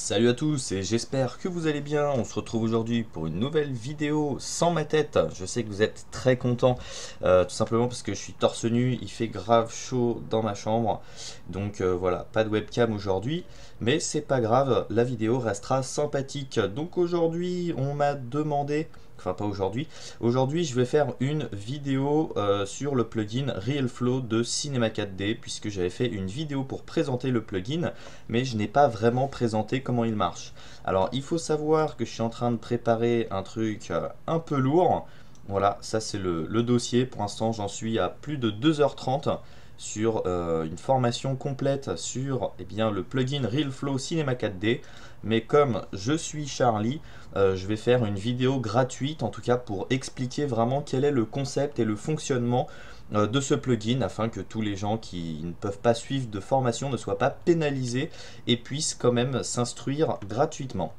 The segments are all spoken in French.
Salut à tous et j'espère que vous allez bien. On se retrouve aujourd'hui pour une nouvelle vidéo sans ma tête. Je sais que vous êtes très contents, tout simplement parce que je suis torse nu, il fait grave chaud dans ma chambre. Donc voilà, pas de webcam aujourd'hui, mais c'est pas grave, la vidéo restera sympathique. Donc aujourd'hui, on m'a demandé, enfin pas aujourd'hui, aujourd'hui je vais faire une vidéo sur le plugin RealFlow de Cinema 4D, puisque j'avais fait une vidéo pour présenter le plugin, mais je n'ai pas vraiment présenté comment il marche. Alors il faut savoir que je suis en train de préparer un truc un peu lourd. Voilà, ça c'est le dossier. Pour l'instant j'en suis à plus de 2h30 sur une formation complète sur le plugin RealFlow Cinema 4D. Mais comme je suis Charlie, je vais faire une vidéo gratuite, en tout cas pour expliquer vraiment quel est le concept et le fonctionnement de ce plugin, afin que tous les gens qui ne peuvent pas suivre de formation ne soient pas pénalisés et puissent quand même s'instruire gratuitement.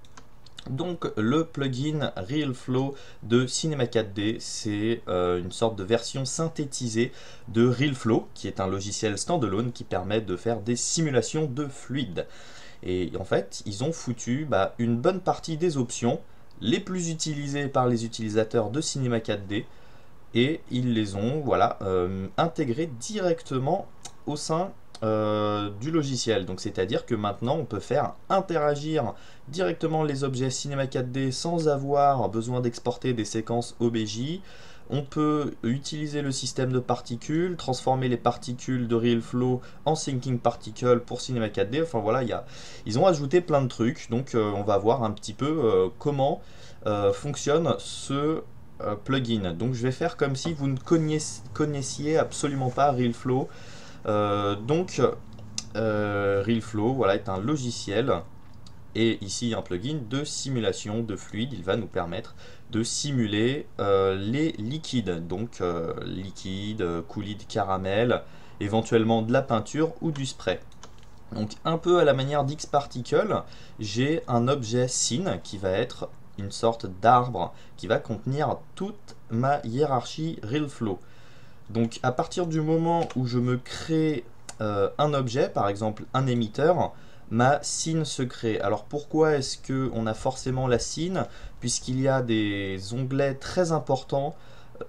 Donc le plugin RealFlow de Cinema 4D, c'est une sorte de version synthétisée de RealFlow, qui est un logiciel standalone qui permet de faire des simulations de fluides. Et en fait, ils ont foutu une bonne partie des options les plus utilisées par les utilisateurs de Cinema 4D, et ils les ont intégrées directement au sein du logiciel. Donc c'est-à-dire que maintenant on peut faire interagir directement les objets Cinema 4D sans avoir besoin d'exporter des séquences OBJ. On peut utiliser le système de particules, transformer les particules de RealFlow en Thinking Particle pour Cinema 4D. Enfin voilà, ils ont ajouté plein de trucs. Donc on va voir un petit peu comment fonctionne ce plugin. Donc je vais faire comme si vous ne connaissiez absolument pas RealFlow. RealFlow, voilà, est un logiciel et ici un plugin de simulation de fluide. Il va nous permettre de simuler les liquides, donc liquide, coulis de caramel, éventuellement de la peinture ou du spray. Donc un peu à la manière d'Xparticle, j'ai un objet scene qui va être une sorte d'arbre qui va contenir toute ma hiérarchie RealFlow. Donc à partir du moment où je me crée un objet, par exemple un émetteur, ma scene se crée. Alors pourquoi est-ce qu'on a forcément la scene? Puisqu'il y a des onglets très importants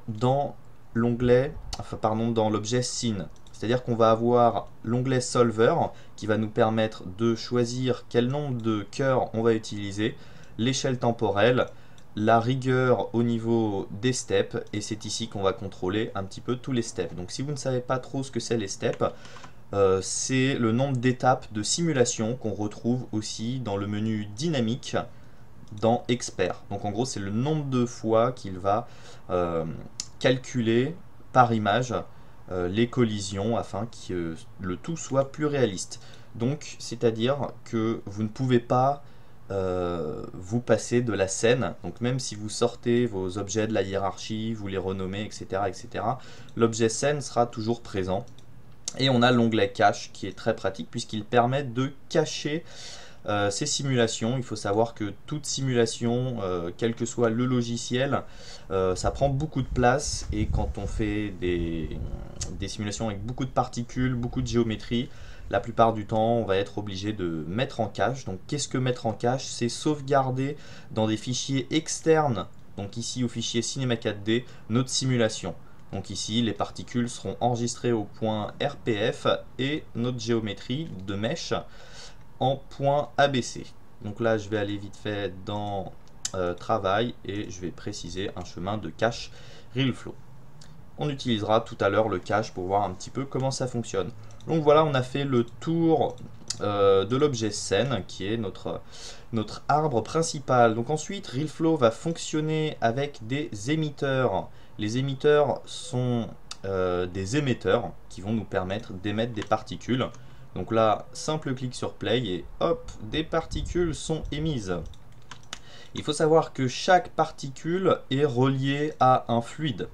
dans dans l'objet scene. C'est-à-dire qu'on va avoir l'onglet solver qui va nous permettre de choisir quel nombre de cœurs on va utiliser, l'échelle temporelle, la rigueur au niveau des steps, et c'est ici qu'on va contrôler un petit peu tous les steps. Donc si vous ne savez pas trop ce que c'est les steps, c'est le nombre d'étapes de simulation qu'on retrouve aussi dans le menu dynamique dans Expert. Donc en gros c'est le nombre de fois qu'il va calculer par image les collisions afin que le tout soit plus réaliste. Donc c'est à dire que vous ne pouvez pas vous passer de la scène. Donc même si vous sortez vos objets de la hiérarchie, vous les renommez, etc., l'objet scène sera toujours présent. Et on a l'onglet cache qui est très pratique puisqu'il permet de cacher ces simulations. Il faut savoir que toute simulation, quel que soit le logiciel, ça prend beaucoup de place, et quand on fait des simulations avec beaucoup de particules, beaucoup de géométrie, la plupart du temps on va être obligé de mettre en cache. Donc qu'est-ce que mettre en cache? C'est sauvegarder dans des fichiers externes, donc ici au fichier Cinema 4D, notre simulation. Donc ici les particules seront enregistrées au point RPF et notre géométrie de mèche en point ABC. Donc là je vais aller vite fait dans travail et je vais préciser un chemin de cache RealFlow. On utilisera tout à l'heure le cache pour voir un petit peu comment ça fonctionne. Donc voilà, on a fait le tour de l'objet scène qui est notre arbre principal. Donc ensuite RealFlow va fonctionner avec des émetteurs. Les émetteurs sont des émetteurs qui vont nous permettre d'émettre des particules. Donc là, simple clic sur play et hop, des particules sont émises. Il faut savoir que chaque particule est reliée à un fluide.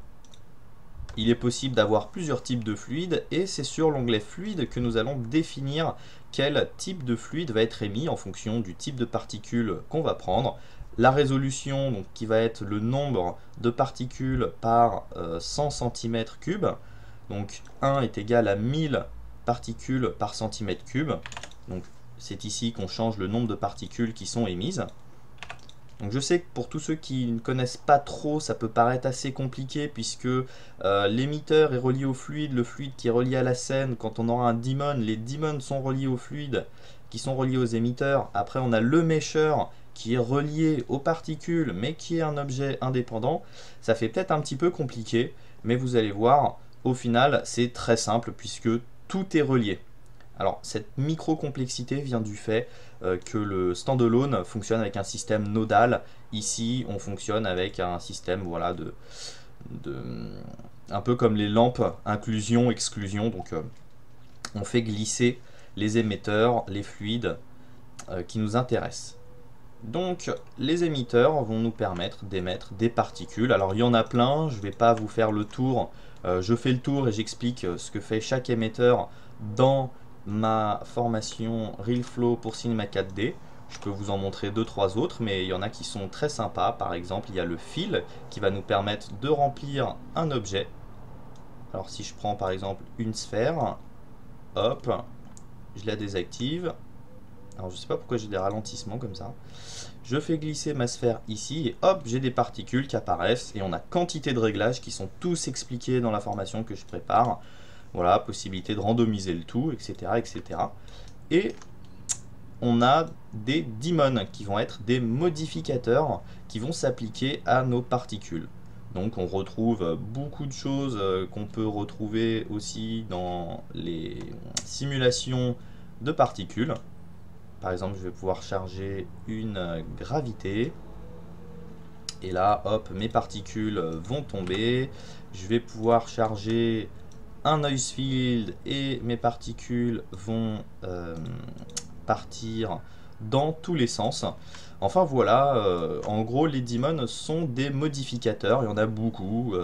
Il est possible d'avoir plusieurs types de fluides, et c'est sur l'onglet fluide que nous allons définir quel type de fluide va être émis en fonction du type de particules qu'on va prendre. La résolution, donc, qui va être le nombre de particules par 100 cm3. Donc 1 est égal à 1000 particules par centimètre cube. Donc c'est ici qu'on change le nombre de particules qui sont émises. Donc je sais que pour tous ceux qui ne connaissent pas trop, ça peut paraître assez compliqué puisque l'émetteur est relié au fluide, le fluide qui est relié à la scène. Quand on aura un daemon, les daemons sont reliés au fluide, qui sont reliés aux émetteurs. Après on a le mesher qui est relié aux particules, mais qui est un objet indépendant. Ça fait peut-être un petit peu compliqué, mais vous allez voir, au final c'est très simple puisque tout est relié. Alors cette micro-complexité vient du fait que le standalone fonctionne avec un système nodal. Ici on fonctionne avec un système voilà, un peu comme les lampes, inclusion, exclusion. Donc on fait glisser les émetteurs, les fluides qui nous intéressent. Donc les émetteurs vont nous permettre d'émettre des particules. Alors il y en a plein, je ne vais pas vous faire le tour. Je fais le tour et j'explique ce que fait chaque émetteur dans ma formation RealFlow pour Cinema 4D. Je peux vous en montrer 2-3 autres, mais il y en a qui sont très sympas. Par exemple, il y a le fil qui va nous permettre de remplir un objet. Alors si je prends par exemple une sphère, hop, je la désactive. Alors je sais pas pourquoi j'ai des ralentissements comme ça. Je fais glisser ma sphère ici et hop, j'ai des particules qui apparaissent et on a quantité de réglages qui sont tous expliqués dans la formation que je prépare. Voilà, possibilité de randomiser le tout, etc. etc. Et on a des daemons qui vont être des modificateurs qui vont s'appliquer à nos particules. Donc on retrouve beaucoup de choses qu'on peut retrouver aussi dans les simulations de particules. Par exemple, je vais pouvoir charger une gravité. Et là, hop, mes particules vont tomber. Je vais pouvoir charger un noise field et mes particules vont partir dans tous les sens. Enfin voilà, en gros les daemons sont des modificateurs, il y en a beaucoup,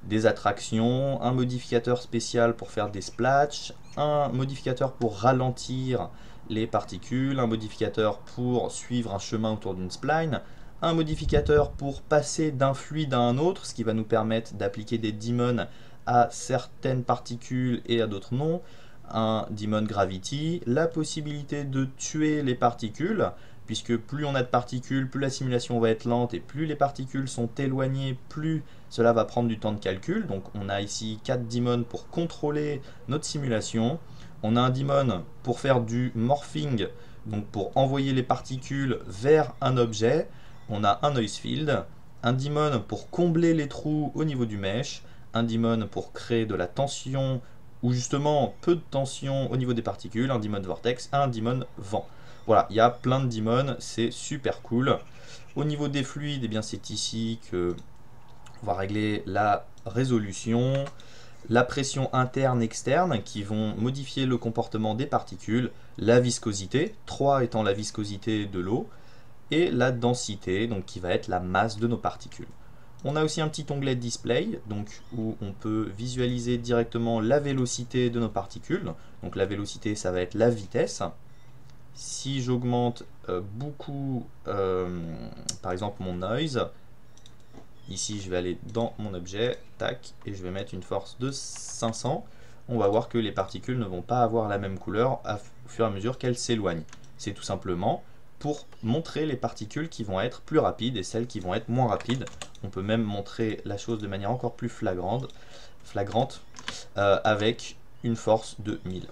des attractions, un modificateur spécial pour faire des splatchs, un modificateur pour ralentir les particules, un modificateur pour suivre un chemin autour d'une spline, un modificateur pour passer d'un fluide à un autre, ce qui va nous permettre d'appliquer des daemons à certaines particules et à d'autres non, un daemon gravity, la possibilité de tuer les particules, puisque plus on a de particules, plus la simulation va être lente, et plus les particules sont éloignées, plus cela va prendre du temps de calcul. Donc on a ici 4 daemons pour contrôler notre simulation. On a un daemon pour faire du morphing, donc pour envoyer les particules vers un objet. On a un noise field, un daemon pour combler les trous au niveau du mesh, un daemon pour créer de la tension ou justement peu de tension au niveau des particules, un daemon vortex, un daemon vent. Voilà, il y a plein de daemons, c'est super cool. Au niveau des fluides, eh bien c'est ici que on va régler la résolution, la pression interne externe qui vont modifier le comportement des particules, la viscosité, 3 étant la viscosité de l'eau, et la densité, donc qui va être la masse de nos particules. On a aussi un petit onglet display, donc où on peut visualiser directement la vélocité de nos particules. Donc la vélocité, ça va être la vitesse. Si j'augmente beaucoup, par exemple mon noise, ici je vais aller dans mon objet, tac, et je vais mettre une force de 500. On va voir que les particules ne vont pas avoir la même couleur au fur et à mesure qu'elles s'éloignent. C'est tout simplement pour montrer les particules qui vont être plus rapides et celles qui vont être moins rapides. On peut même montrer la chose de manière encore plus flagrante avec une force de 1000.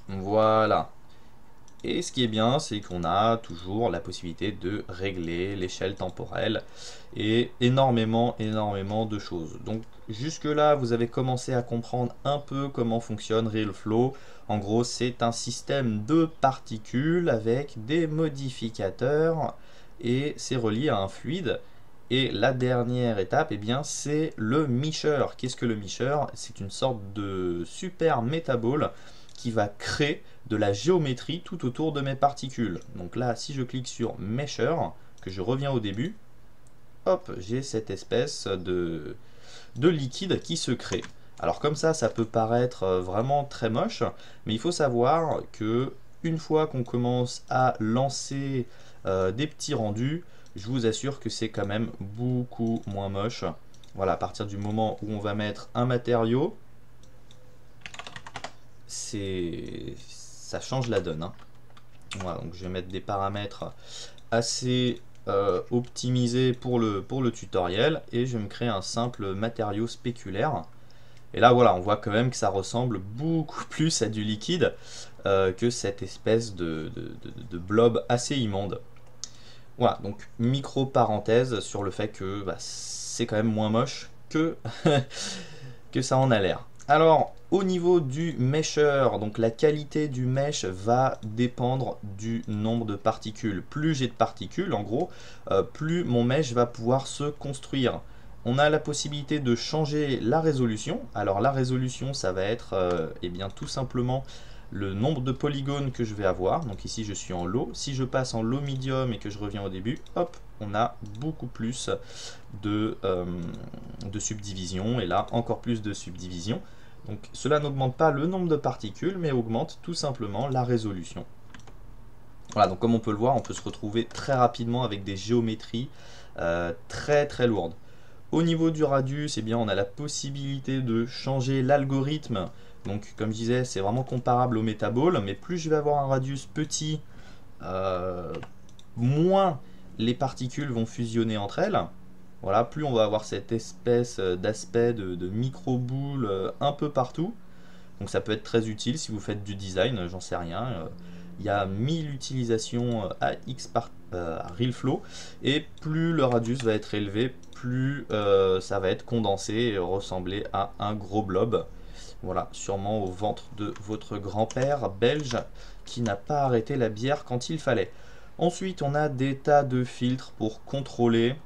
Voilà. Et ce qui est bien, c'est qu'on a toujours la possibilité de régler l'échelle temporelle et énormément de choses. Donc jusque là, vous avez commencé à comprendre un peu comment fonctionne RealFlow. En gros, c'est un système de particules avec des modificateurs et c'est relié à un fluide. Et la dernière étape, eh bien, c'est le mesher. Qu'est-ce que le mesher? C'est une sorte de super métabole qui va créer de la géométrie tout autour de mes particules. Donc là, si je clique sur mesher, que je reviens au début, hop, j'ai cette espèce de liquide qui se crée. Alors comme ça peut paraître vraiment très moche, mais il faut savoir que une fois qu'on commence à lancer des petits rendus, je vous assure que c'est quand même beaucoup moins moche. Voilà, à partir du moment où on va mettre un matériau, c'est ça change la donne, hein. Voilà, donc je vais mettre des paramètres assez optimisés pour le tutoriel, et je vais me créer un simple matériau spéculaire. Et là voilà, on voit quand même que ça ressemble beaucoup plus à du liquide que cette espèce de blob assez immonde. Voilà, donc micro parenthèse sur le fait que bah, c'est quand même moins moche que, que ça en a l'air. Alors, au niveau du mesher, donc la qualité du mesh va dépendre du nombre de particules. Plus j'ai de particules, en gros, plus mon mesh va pouvoir se construire. On a la possibilité de changer la résolution. Alors la résolution, ça va être eh bien, tout simplement le nombre de polygones que je vais avoir. Donc ici, je suis en low. Si je passe en low medium et que je reviens au début, hop, on a beaucoup plus de subdivision. Et là, encore plus de subdivision. Donc cela n'augmente pas le nombre de particules, mais augmente tout simplement la résolution. Voilà, donc comme on peut le voir, on peut se retrouver très rapidement avec des géométries très très lourdes. Au niveau du radius, eh bien, on a la possibilité de changer l'algorithme. Donc comme je disais, c'est vraiment comparable au Metaball, mais plus je vais avoir un radius petit, moins les particules vont fusionner entre elles. Voilà, plus on va avoir cette espèce d'aspect de micro-boule un peu partout. Donc ça peut être très utile si vous faites du design, j'en sais rien. Il y a 1000 utilisations à RealFlow, et plus le radius va être élevé, plus ça va être condensé et ressembler à un gros blob. Voilà, sûrement au ventre de votre grand-père belge qui n'a pas arrêté la bière quand il fallait. Ensuite, on a des tas de filtres pour contrôler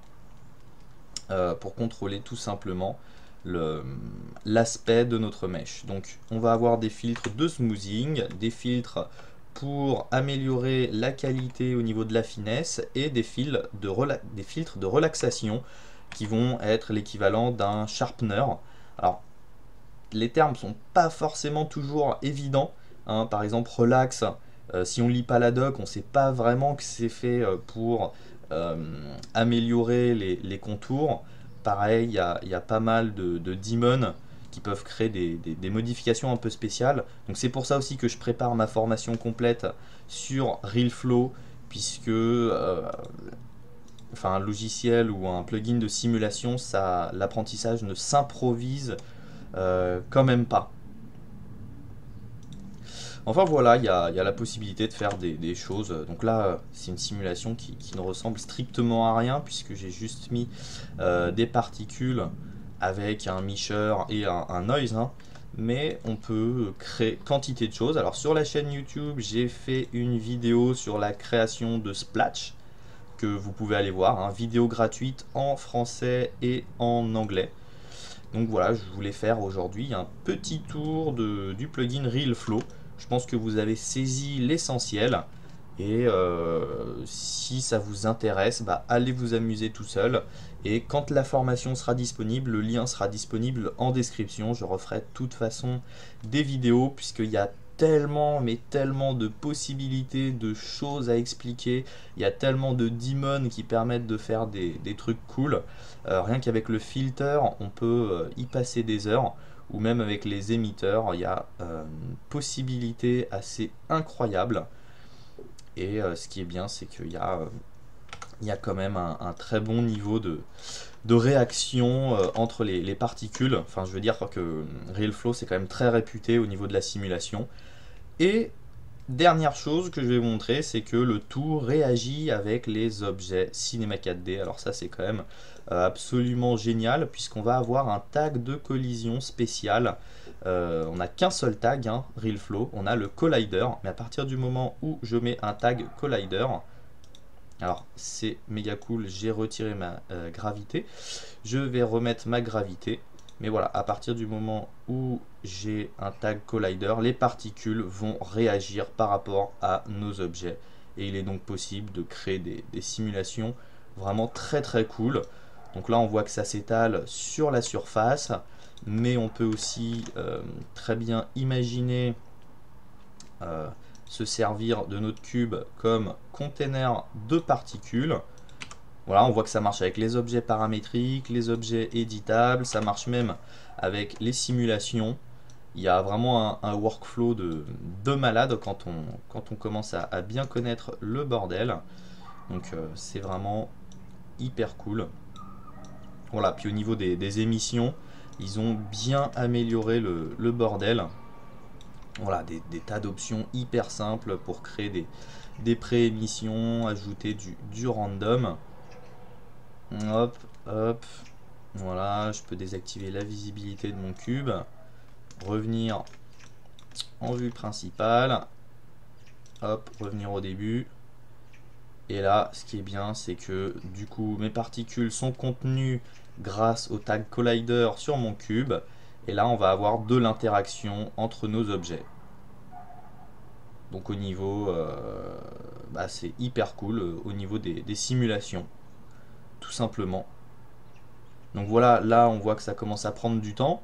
tout simplement l'aspect de notre mèche. Donc on va avoir des filtres de smoothing, des filtres pour améliorer la qualité au niveau de la finesse, et des filtres de relaxation qui vont être l'équivalent d'un sharpener. Alors les termes sont pas forcément toujours évidents, hein. Par exemple relax, si on lit pas la doc, on sait pas vraiment que c'est fait pour améliorer les contours. Pareil, il y a pas mal de daemons qui peuvent créer des modifications un peu spéciales. Donc c'est pour ça aussi que je prépare ma formation complète sur RealFlow, puisque enfin, un logiciel ou un plugin de simulation, l'apprentissage ne s'improvise quand même pas. Enfin voilà, il y a la possibilité de faire des choses. Donc là, c'est une simulation qui ne ressemble strictement à rien, puisque j'ai juste mis des particules avec un misher et un noise, hein. Mais on peut créer quantité de choses. Alors sur la chaîne YouTube, j'ai fait une vidéo sur la création de Splatch, que vous pouvez aller voir, hein, vidéo gratuite en français et en anglais. Donc voilà, je voulais faire aujourd'hui un petit tour du plugin RealFlow. Je pense que vous avez saisi l'essentiel, et si ça vous intéresse, bah, allez vous amuser tout seul, et quand la formation sera disponible, le lien sera disponible en description. Je referai de toute façon des vidéos, puisqu'il y a tellement, mais tellement de possibilités, de choses à expliquer. Il y a tellement de daemons qui permettent de faire des trucs cool. Rien qu'avec le filter, on peut y passer des heures, ou même avec les émetteurs, il y a une possibilité assez incroyable. Et ce qui est bien, c'est qu'il y a quand même un très bon niveau de réaction entre les particules. Enfin, je veux dire que RealFlow, c'est quand même très réputé au niveau de la simulation. Et dernière chose que je vais vous montrer, c'est que le tout réagit avec les objets Cinema 4D. Alors ça, c'est quand même absolument génial, puisqu'on va avoir un tag de collision spécial. On n'a qu'un seul tag, hein, RealFlow, on a le collider, mais à partir du moment où je mets un tag collider, alors c'est méga cool, j'ai retiré ma gravité, je vais remettre ma gravité. Mais voilà, à partir du moment où j'ai un tag collider, les particules vont réagir par rapport à nos objets. Et il est donc possible de créer des simulations vraiment très très cool. Donc là, on voit que ça s'étale sur la surface, mais on peut aussi très bien imaginer se servir de notre cube comme container de particules. Voilà, on voit que ça marche avec les objets paramétriques, les objets éditables, ça marche même avec les simulations. Il y a vraiment un workflow de malade quand on commence à bien connaître le bordel. Donc c'est vraiment hyper cool. Voilà, puis au niveau des émissions, ils ont bien amélioré le bordel. Voilà, des tas d'options hyper simples pour créer des pré-émissions, ajouter du random. Hop, hop. Voilà, je peux désactiver la visibilité de mon cube. Revenir en vue principale. Hop, revenir au début. Et là, ce qui est bien, c'est que du coup, mes particules sont contenues grâce au tag collider sur mon cube. Et là, on va avoir de l'interaction entre nos objets. Donc au niveau, c'est hyper cool au niveau des simulations, tout simplement. Donc voilà, là on voit que ça commence à prendre du temps.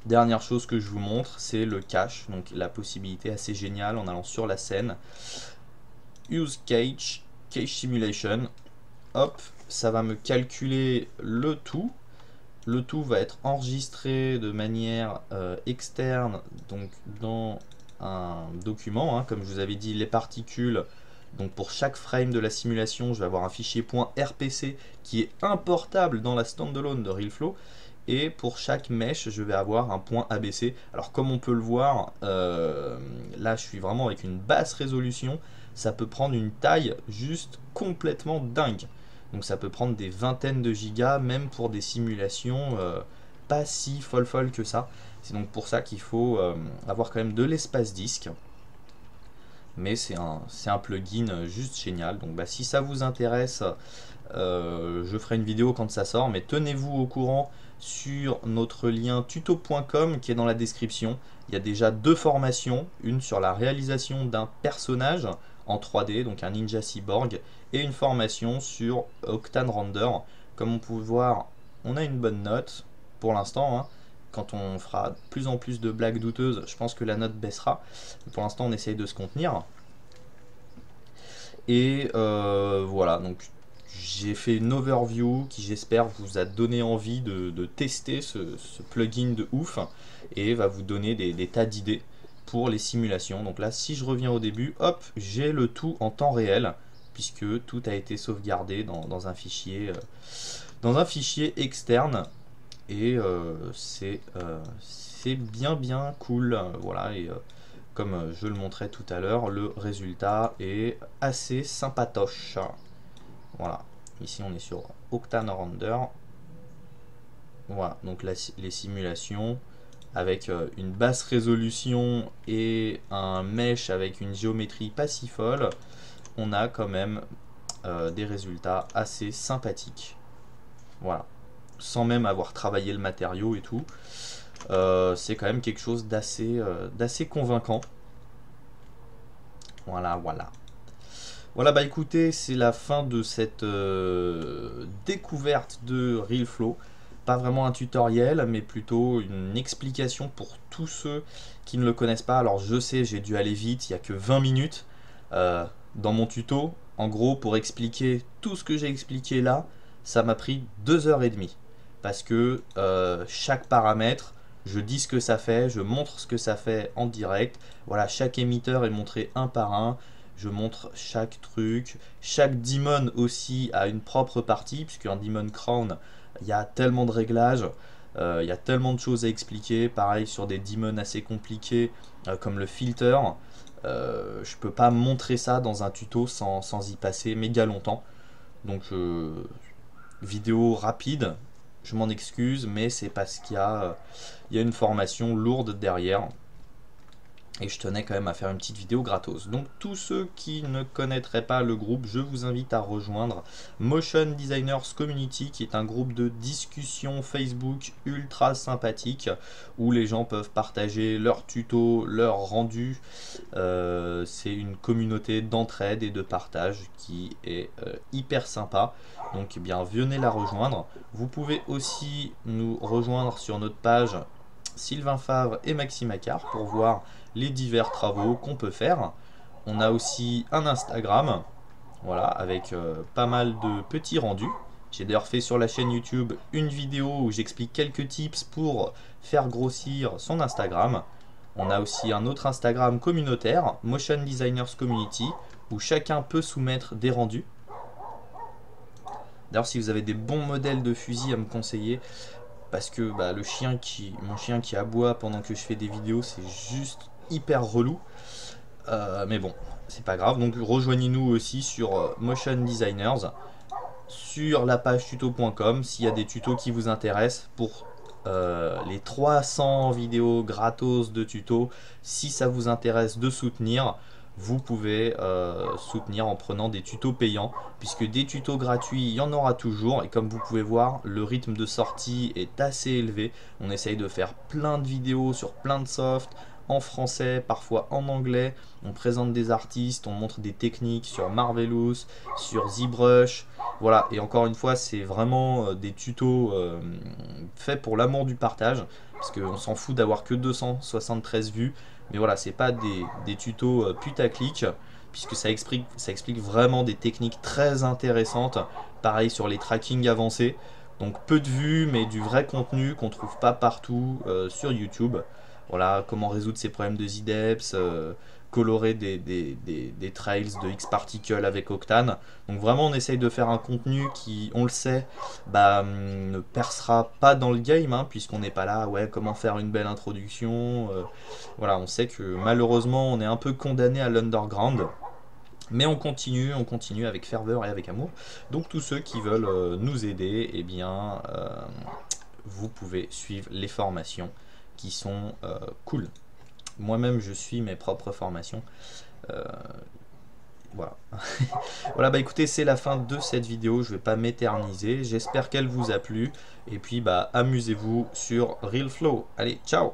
Dernière chose que je vous montre, c'est le cache, donc la possibilité assez géniale en allant sur la scène. Use cache simulation. Hop, ça va me calculer le tout. Le tout va être enregistré de manière externe, donc dans un document, hein, comme je vous avais dit, les particules. Donc pour chaque frame de la simulation, je vais avoir un fichier .rpc qui est importable dans la standalone de RealFlow. Et pour chaque mesh, je vais avoir un .abc. Alors comme on peut le voir, là je suis vraiment avec une basse résolution. Ça peut prendre une taille juste complètement dingue. Donc ça peut prendre des vingtaines de gigas, même pour des simulations pas si folles que ça. C'est donc pour ça qu'il faut avoir quand même de l'espace disque. Mais c'est un plugin juste génial. Donc si ça vous intéresse, je ferai une vidéo quand ça sort. Mais tenez-vous au courant sur notre lien tuto.com qui est dans la description. Il y a déjà 2 formations. Une sur la réalisation d'un personnage en 3D, donc un Ninja Cyborg, et une formation sur Octane Render. Comme on peut voir, on a une bonne note pour l'instant, hein. Quand on fera de plus en plus de blagues douteuses, je pense que la note baissera. Pour l'instant, on essaye de se contenir. Et voilà, donc j'ai fait une overview qui, j'espère, vous a donné envie de tester ce plugin de ouf et va vous donner des tas d'idées pour les simulations. Donc là, si je reviens au début, hop, j'ai le tout en temps réel puisque tout a été sauvegardé dans un fichier externe. Et c'est bien cool. Voilà, et comme je le montrais tout à l'heure, le résultat est assez sympatoche. Voilà, ici on est sur Octane Render. Voilà, donc les simulations avec une basse résolution et un mesh avec une géométrie pas si folle, on a quand même des résultats assez sympathiques. Voilà, sans même avoir travaillé le matériau et tout. C'est quand même quelque chose d'assez convaincant. Voilà. Voilà, bah écoutez, c'est la fin de cette découverte de RealFlow. Pas vraiment un tutoriel, mais plutôt une explication pour tous ceux qui ne le connaissent pas. Alors je sais, j'ai dû aller vite, il n'y a que 20 minutes dans mon tuto. En gros, pour expliquer tout ce que j'ai expliqué là, ça m'a pris 2h30. Parce que chaque paramètre, je dis ce que ça fait, je montre ce que ça fait en direct. Voilà, chaque émetteur est montré un par un. Je montre chaque truc. Chaque daemon aussi a une propre partie, puisqu'un daemon crown, il y a tellement de réglages, il y a tellement de choses à expliquer. Pareil sur des daemons assez compliqués, comme le filter. Je peux pas montrer ça dans un tuto sans y passer méga longtemps. Donc vidéo rapide, je m'en excuse, mais c'est parce qu'il y a une formation lourde derrière. Et je tenais quand même à faire une petite vidéo gratos. Donc tous ceux qui ne connaîtraient pas le groupe, je vous invite à rejoindre Motion Designers Community, qui est un groupe de discussion Facebook ultra sympathique, où les gens peuvent partager leurs tutos, leurs rendus. C'est une communauté d'entraide et de partage qui est hyper sympa. Donc eh bien, venez la rejoindre. Vous pouvez aussi nous rejoindre sur notre page Sylvain Favre et Maxime Accard pour voir les divers travaux qu'on peut faire. On a aussi un Instagram, voilà, avec pas mal de petits rendus. J'ai d'ailleurs fait sur la chaîne YouTube une vidéo où j'explique quelques tips pour faire grossir son Instagram. On a aussi un autre Instagram communautaire, Motion Designers Community, où chacun peut soumettre des rendus. D'ailleurs, si vous avez des bons modèles de fusil à me conseiller, parce que bah, mon chien qui aboie pendant que je fais des vidéos, c'est juste hyper relou. Mais bon, c'est pas grave. Donc rejoignez-nous aussi sur Motion Designers, sur la page tuto.com, s'il y a des tutos qui vous intéressent pour les 300 vidéos gratos de tutos. Si ça vous intéresse de soutenir, vous pouvez soutenir en prenant des tutos payants, puisque des tutos gratuits il y en aura toujours, et comme vous pouvez voir, le rythme de sortie est assez élevé. On essaye de faire plein de vidéos sur plein de softs, en français, parfois en anglais. On présente des artistes, on montre des techniques sur Marvelous, sur ZBrush. Voilà, et encore une fois, c'est vraiment des tutos faits pour l'amour du partage, parce qu'on s'en fout d'avoir que 273 vues. Mais voilà, c'est pas des tutos putaclic, puisque ça explique vraiment des techniques très intéressantes. Pareil sur les trackings avancés. Donc peu de vues, mais du vrai contenu qu'on trouve pas partout sur YouTube. Voilà, comment résoudre ces problèmes de ZDEPS, colorer des trails de X-Particle avec Octane. Donc vraiment, on essaye de faire un contenu qui, on le sait, bah, ne percera pas dans le game, hein, puisqu'on n'est pas là, ouais, comment faire une belle introduction. Voilà, on sait que malheureusement, on est un peu condamné à l'underground. Mais on continue avec ferveur et avec amour. Donc tous ceux qui veulent nous aider, eh bien, vous pouvez suivre les formations qui sont cool. Moi-même, je suis mes propres formations. Voilà. Voilà, bah écoutez, c'est la fin de cette vidéo. Je vais pas m'éterniser. J'espère qu'elle vous a plu. Et puis, bah, amusez-vous sur RealFlow. Allez, ciao!